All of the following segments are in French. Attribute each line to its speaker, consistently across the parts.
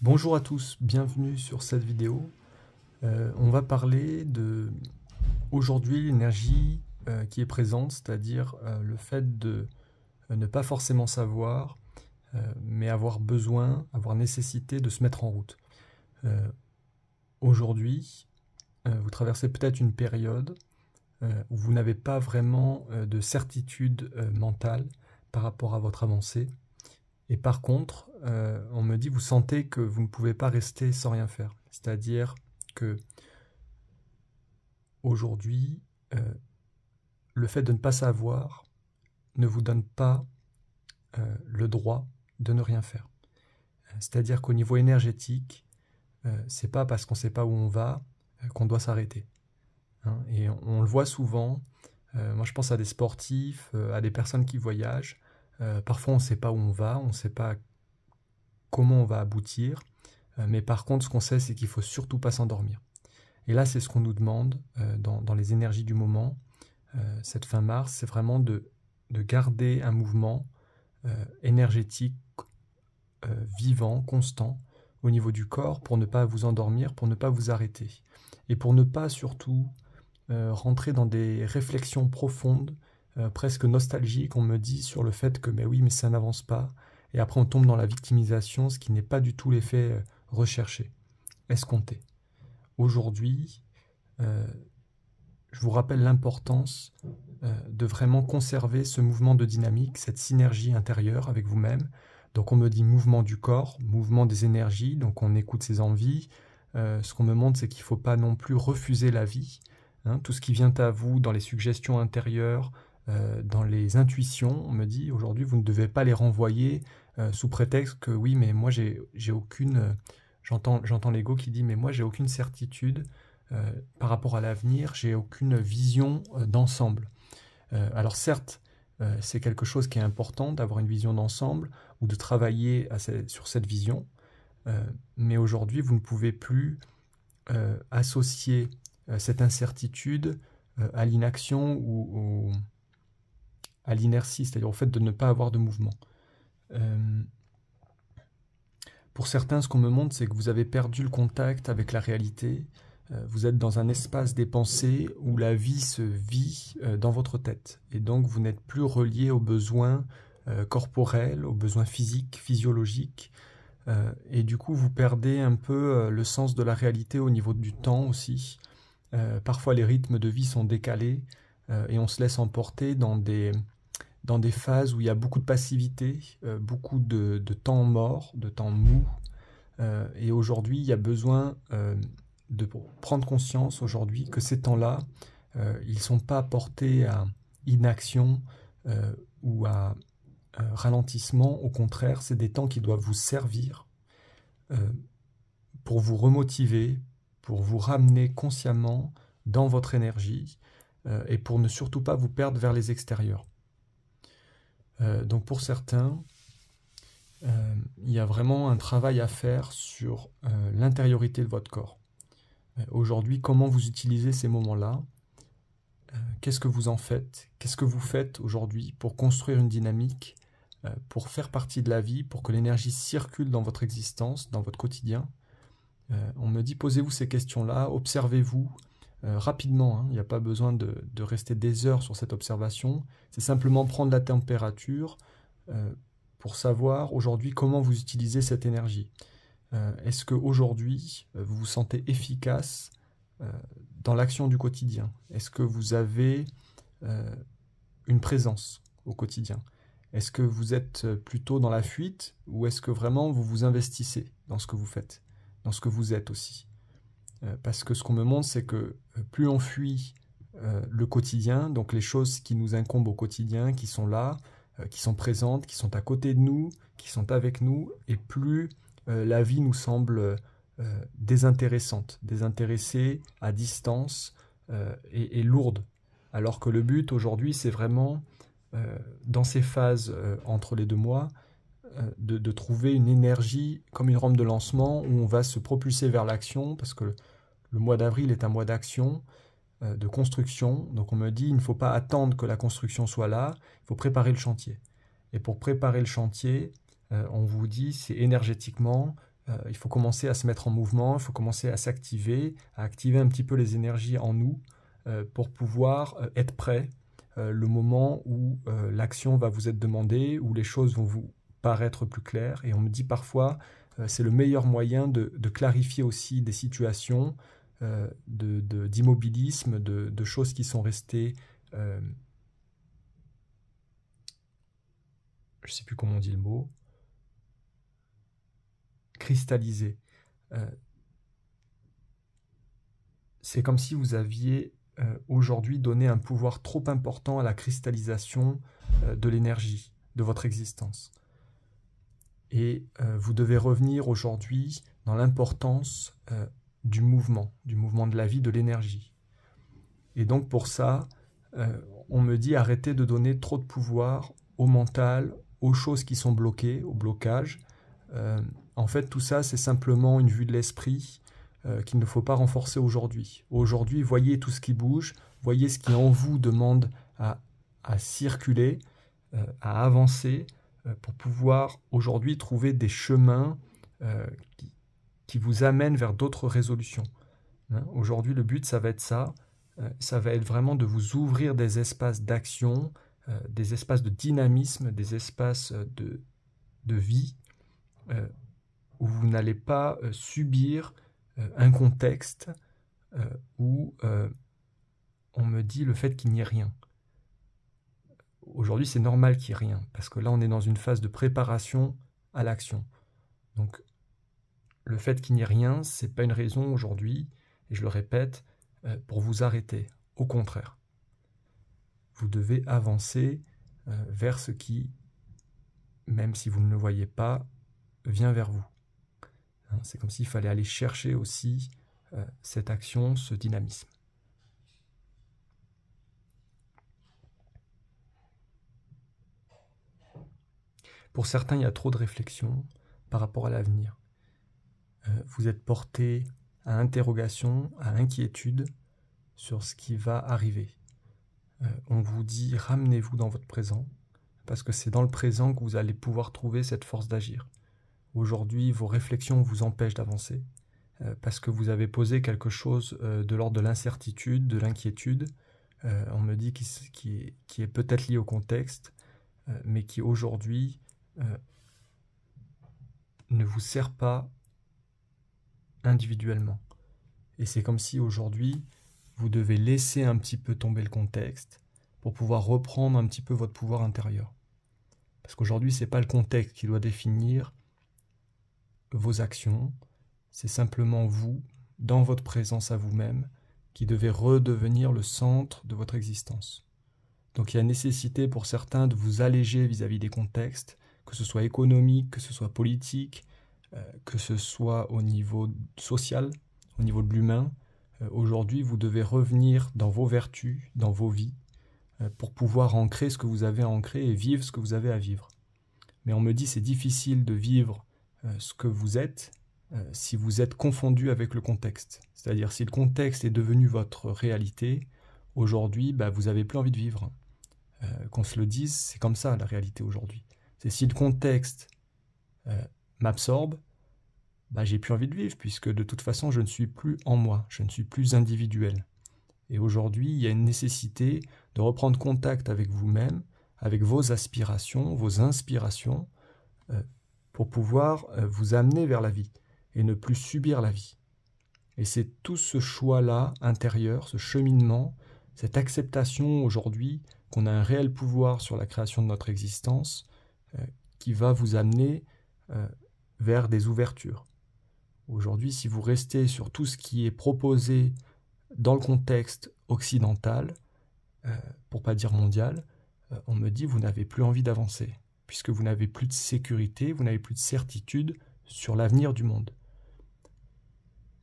Speaker 1: Bonjour à tous, bienvenue sur cette vidéo. On va parler de aujourd'hui l'énergie qui est présente, c'est-à-dire le fait de ne pas forcément savoir, mais avoir besoin, avoir nécessité de se mettre en route. Aujourd'hui, vous traversez peut-être une période où vous n'avez pas vraiment de certitude mentale par rapport à votre avancée. Et par contre, on me dit, vous sentez que vous ne pouvez pas rester sans rien faire. C'est-à-dire que aujourd'hui, le fait de ne pas savoir ne vous donne pas le droit de ne rien faire. C'est-à-dire qu'au niveau énergétique, c'est pas parce qu'on ne sait pas où on va qu'on doit s'arrêter. Hein. Et on le voit souvent. Moi, je pense à des sportifs, à des personnes qui voyagent. Parfois, on ne sait pas où on va, on ne sait pas comment on va aboutir, mais par contre, ce qu'on sait, c'est qu'il ne faut surtout pas s'endormir. Et là, c'est ce qu'on nous demande dans les énergies du moment, cette fin mars, c'est vraiment de garder un mouvement énergétique, vivant, constant, au niveau du corps, pour ne pas vous endormir, pour ne pas vous arrêter. Et pour ne pas surtout rentrer dans des réflexions profondes, presque nostalgiques, on me dit sur le fait que mais oui, mais ça n'avance pas, et après on tombe dans la victimisation, ce qui n'est pas du tout l'effet recherché, escompté. Aujourd'hui, je vous rappelle l'importance de vraiment conserver ce mouvement de dynamique, cette synergie intérieure avec vous-même. Donc on me dit mouvement du corps, mouvement des énergies, donc on écoute ses envies. Ce qu'on me montre, c'est qu'il ne faut pas non plus refuser la vie. Hein, tout ce qui vient à vous dans les suggestions intérieures, dans les intuitions, on me dit aujourd'hui vous ne devez pas les renvoyer sous prétexte que oui, mais moi j'ai aucune... J'entends l'ego qui dit mais moi j'ai aucune certitude par rapport à l'avenir, j'ai aucune vision d'ensemble. Alors certes, c'est quelque chose qui est important d'avoir une vision d'ensemble ou de travailler sur cette vision, mais aujourd'hui vous ne pouvez plus associer cette incertitude à l'inaction ou à l'inertie, c'est-à-dire au fait de ne pas avoir de mouvement. Pour certains, ce qu'on me montre, c'est que vous avez perdu le contact avec la réalité. Vous êtes dans un espace des pensées où la vie se vit dans votre tête. Et donc, vous n'êtes plus relié aux besoins corporels, aux besoins physiques, physiologiques. Et du coup, vous perdez un peu le sens de la réalité au niveau du temps aussi. Parfois, les rythmes de vie sont décalés et on se laisse emporter dans des phases où il y a beaucoup de passivité, beaucoup de temps mort, de temps mou. Et aujourd'hui, il y a besoin de prendre conscience aujourd'hui que ces temps-là, ils ne sont pas portés à inaction ou à ralentissement. Au contraire, c'est des temps qui doivent vous servir pour vous remotiver, pour vous ramener consciemment dans votre énergie et pour ne surtout pas vous perdre vers les extérieurs. Donc pour certains, il y a vraiment un travail à faire sur l'intériorité de votre corps. Aujourd'hui, comment vous utilisez ces moments-là? Qu'est-ce que vous en faites? Qu'est-ce que vous faites aujourd'hui pour construire une dynamique, pour faire partie de la vie, pour que l'énergie circule dans votre existence, dans votre quotidien? On me dit, posez-vous ces questions-là, observez-vous rapidement. Hein, il n'y a pas besoin de rester des heures sur cette observation. C'est simplement prendre la température pour savoir aujourd'hui comment vous utilisez cette énergie. Est-ce qu'aujourd'hui, vous vous sentez efficace dans l'action du quotidien? Est-ce que vous avez une présence au quotidien? Est-ce que vous êtes plutôt dans la fuite ou est-ce que vraiment vous vous investissez dans ce que vous faites, dans ce que vous êtes aussi? Parce que ce qu'on me montre, c'est que plus on fuit le quotidien, donc les choses qui nous incombent au quotidien, qui sont là, qui sont présentes, qui sont à côté de nous, qui sont avec nous, et plus la vie nous semble désintéressante, désintéressée, à distance et lourde. Alors que le but aujourd'hui, c'est vraiment, dans ces phases entre les 2 mois, de trouver une énergie comme une rampe de lancement où on va se propulser vers l'action, parce que le mois d'avril est un mois d'action, de construction. Donc on me dit, il ne faut pas attendre que la construction soit là, il faut préparer le chantier. Et pour préparer le chantier, on vous dit, c'est énergétiquement, il faut commencer à se mettre en mouvement, il faut commencer à s'activer, à activer un petit peu les énergies en nous pour pouvoir être prêt le moment où l'action va vous être demandée, où les choses vont vous paraître plus claires. Et on me dit parfois, c'est le meilleur moyen de clarifier aussi des situations, d'immobilisme, de choses qui sont restées, je ne sais plus comment on dit le mot, cristallisées. C'est comme si vous aviez aujourd'hui donné un pouvoir trop important à la cristallisation de l'énergie, de votre existence. Et vous devez revenir aujourd'hui dans l'importance du mouvement de la vie, de l'énergie. Et donc pour ça, on me dit arrêtez de donner trop de pouvoir au mental, aux choses qui sont bloquées, au blocage. En fait, tout ça, c'est simplement une vue de l'esprit qu'il ne faut pas renforcer aujourd'hui. Aujourd'hui, voyez tout ce qui bouge, voyez ce qui en vous demande à circuler, à avancer, pour pouvoir aujourd'hui trouver des chemins qui vous amènent vers d'autres résolutions. Aujourd'hui, le but, ça va être ça. Ça va être vraiment de vous ouvrir des espaces d'action, des espaces de dynamisme, des espaces de vie, où vous n'allez pas subir un contexte où on me dit le fait qu'il n'y ait rien. Aujourd'hui, c'est normal qu'il n'y ait rien, parce que là, on est dans une phase de préparation à l'action. Donc, le fait qu'il n'y ait rien, ce n'est pas une raison aujourd'hui, et je le répète, pour vous arrêter. Au contraire, vous devez avancer vers ce qui, même si vous ne le voyez pas, vient vers vous. C'est comme s'il fallait aller chercher aussi cette action, ce dynamisme. Pour certains, il y a trop de réflexion par rapport à l'avenir. Vous êtes porté à interrogation, à inquiétude sur ce qui va arriver. On vous dit ramenez-vous dans votre présent, parce que c'est dans le présent que vous allez pouvoir trouver cette force d'agir. Aujourd'hui, vos réflexions vous empêchent d'avancer, parce que vous avez posé quelque chose de l'ordre de l'incertitude, de l'inquiétude. On me dit qui est peut-être lié au contexte, mais qui aujourd'hui ne vous sert pas individuellement. Et c'est comme si aujourd'hui, vous devez laisser un petit peu tomber le contexte pour pouvoir reprendre un petit peu votre pouvoir intérieur. Parce qu'aujourd'hui, ce n'est pas le contexte qui doit définir vos actions, c'est simplement vous, dans votre présence à vous-même, qui devez redevenir le centre de votre existence. Donc il y a nécessité pour certains de vous alléger vis-à-vis des contextes, que ce soit économique, que ce soit politique, que ce soit au niveau social, au niveau de l'humain. Aujourd'hui, vous devez revenir dans vos vertus, dans vos vies, pour pouvoir ancrer ce que vous avez à ancrer et vivre ce que vous avez à vivre. Mais on me dit c'est difficile de vivre ce que vous êtes si vous êtes confondu avec le contexte. C'est-à-dire si le contexte est devenu votre réalité, aujourd'hui, vous n'avez plus envie de vivre. Qu'on se le dise, c'est comme ça la réalité aujourd'hui. C'est si le contexte m'absorbe, j'ai plus envie de vivre, puisque de toute façon, je ne suis plus en moi, je ne suis plus individuel. Et aujourd'hui, il y a une nécessité de reprendre contact avec vous-même, avec vos aspirations, vos inspirations, pour pouvoir vous amener vers la vie et ne plus subir la vie. Et c'est tout ce choix-là intérieur, ce cheminement, cette acceptation aujourd'hui qu'on a un réel pouvoir sur la création de notre existence qui va vous amener vers des ouvertures. Aujourd'hui, si vous restez sur tout ce qui est proposé dans le contexte occidental, pour pas dire mondial, on me dit vous n'avez plus envie d'avancer, puisque vous n'avez plus de sécurité, vous n'avez plus de certitude sur l'avenir du monde.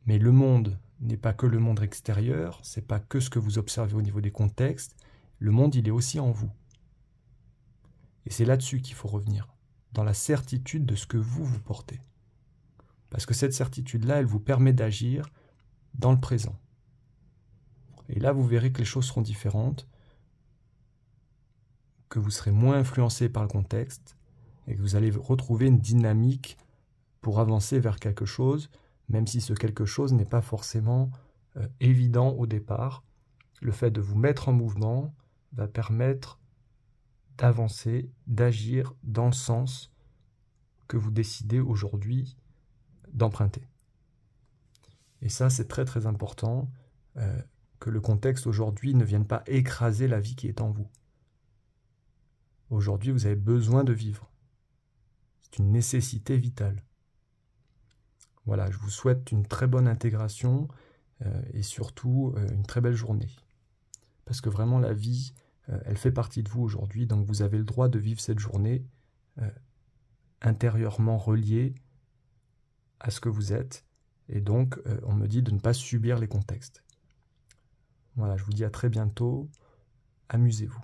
Speaker 1: Mais le monde n'est pas que le monde extérieur, c'est pas que ce que vous observez au niveau des contextes, le monde il est aussi en vous. Et c'est là-dessus qu'il faut revenir, dans la certitude de ce que vous portez. Parce que cette certitude-là, elle vous permet d'agir dans le présent. Et là, vous verrez que les choses seront différentes, que vous serez moins influencé par le contexte, et que vous allez retrouver une dynamique pour avancer vers quelque chose, même si ce quelque chose n'est pas forcément évident au départ. Le fait de vous mettre en mouvement va permettre d'avancer, d'agir dans le sens que vous décidez aujourd'hui d'emprunter. Et ça, c'est très très important, que le contexte aujourd'hui ne vienne pas écraser la vie qui est en vous. Aujourd'hui, vous avez besoin de vivre. C'est une nécessité vitale. Voilà, je vous souhaite une très bonne intégration et surtout une très belle journée. Parce que vraiment, la vie, elle fait partie de vous aujourd'hui, donc vous avez le droit de vivre cette journée intérieurement reliée à ce que vous êtes. Et donc, on me dit de ne pas subir les contextes. Voilà, je vous dis à très bientôt. Amusez-vous.